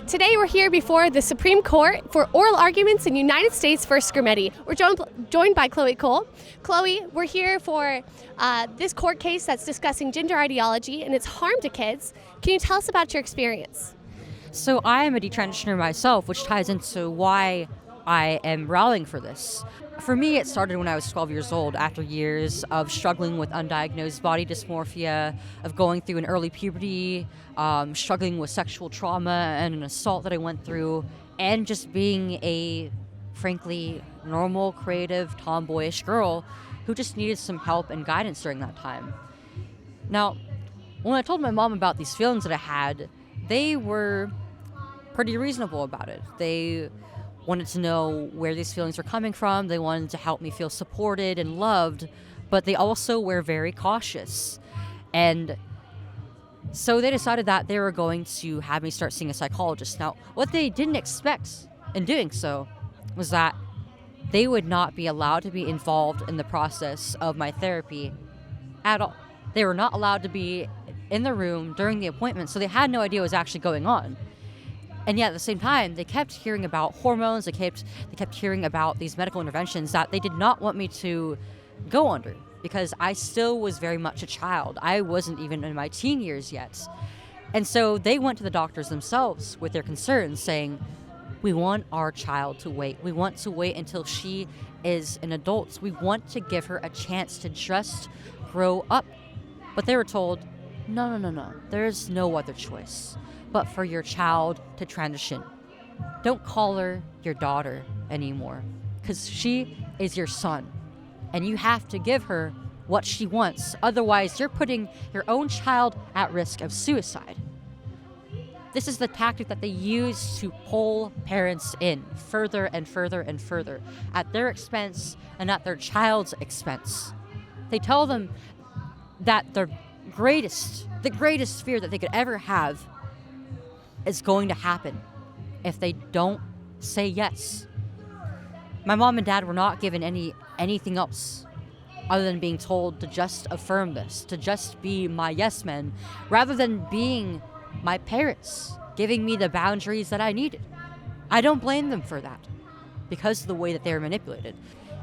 Today we're here before the Supreme Court for oral arguments in United States v. Scrimetti. We're joined by Chloe Cole. Chloe, we're here for this court case that's discussing gender ideology and its harm to kids. Can you tell us about your experience? So I am a detransitioner myself, which ties into why I am rallying for this. For me, it started when I was 12 years old, after years of struggling with undiagnosed body dysmorphia, of going through an early puberty, struggling with sexual trauma and an assault that I went through, and just being a, frankly, normal, creative, tomboyish girl who just needed some help and guidance during that time. Now, when I told my mom about these feelings that I had, they were pretty reasonable about it. They wanted to know where these feelings were coming from. They wanted to help me feel supported and loved, but they also were very cautious. And so they decided that they were going to have me start seeing a psychologist. Now, what they didn't expect in doing so was that they would not be allowed to be involved in the process of my therapy at all. They were not allowed to be in the room during the appointment, so they had no idea what was actually going on. And yet at the same time, they kept hearing about hormones, they kept hearing about these medical interventions that they did not want me to go under, because I still was very much a child. I wasn't even in my teen years yet. And so they went to the doctors themselves with their concerns, saying, we want our child to wait. We want to wait until she is an adult. We want to give her a chance to just grow up. But they were told, no. There's no other choice but for your child to transition. Don't call her your daughter anymore, because she is your son, and you have to give her what she wants. Otherwise, you're putting your own child at risk of suicide. This is the tactic that they use to pull parents in further and further and further, at their expense and at their child's expense. They tell them that the greatest fear that they could ever have is going to happen if they don't say yes. My mom and dad were not given anything else other than being told to just affirm this, to just be my yes men, rather than being my parents, giving me the boundaries that I needed. I don't blame them for that, because of the way that they were manipulated.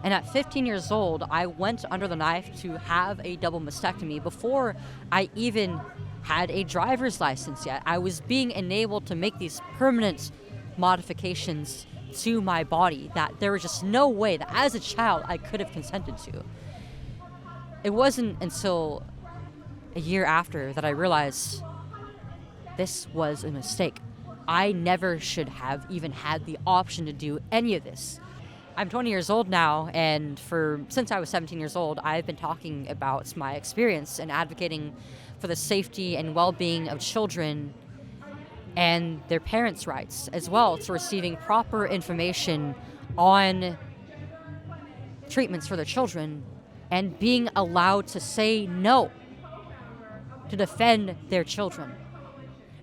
And at 15 years old, I went under the knife to have a double mastectomy before I even had a driver's license yet. I was being enabled to make these permanent modifications to my body that there was just no way that as a child I could have consented to. It wasn't until a year after that I realized this was a mistake. I never should have even had the option to do any of this. I'm 20 years old now, and since I was 17 years old, I've been talking about my experience and advocating for the safety and well-being of children and their parents' rights, as well to receiving proper information on treatments for their children and being allowed to say no, to defend their children.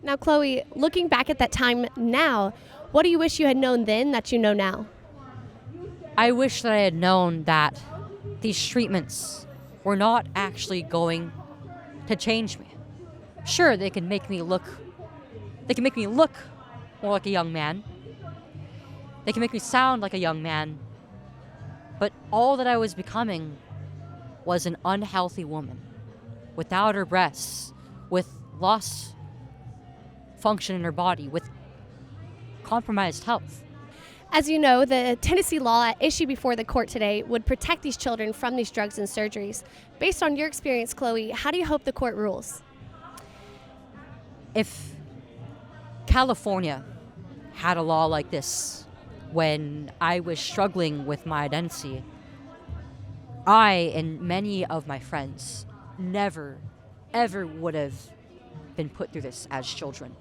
Now, Chloe, looking back at that time now, what do you wish you had known then that you know now? I wish that I had known that these treatments were not actually going to change me. Sure, they can make me look more like a young man. They can make me sound like a young man. But all that I was becoming was an unhealthy woman, without her breasts, with lost function in her body, with compromised health. As you know, the Tennessee law at issue before the court today would protect these children from these drugs and surgeries. Based on your experience, Chloe, how do you hope the court rules? If California had a law like this when I was struggling with my identity, I and many of my friends never, ever would have been put through this as children.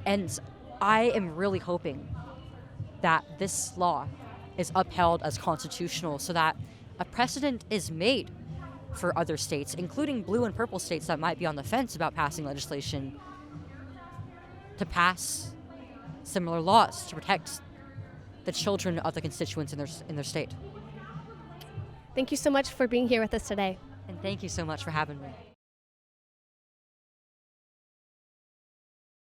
And I am really hoping that this law is upheld as constitutional so that a precedent is made for other states, including blue and purple states that might be on the fence about passing legislation, to pass similar laws to protect the children of the constituents in their state. Thank you so much for being here with us today. And thank you so much for having me.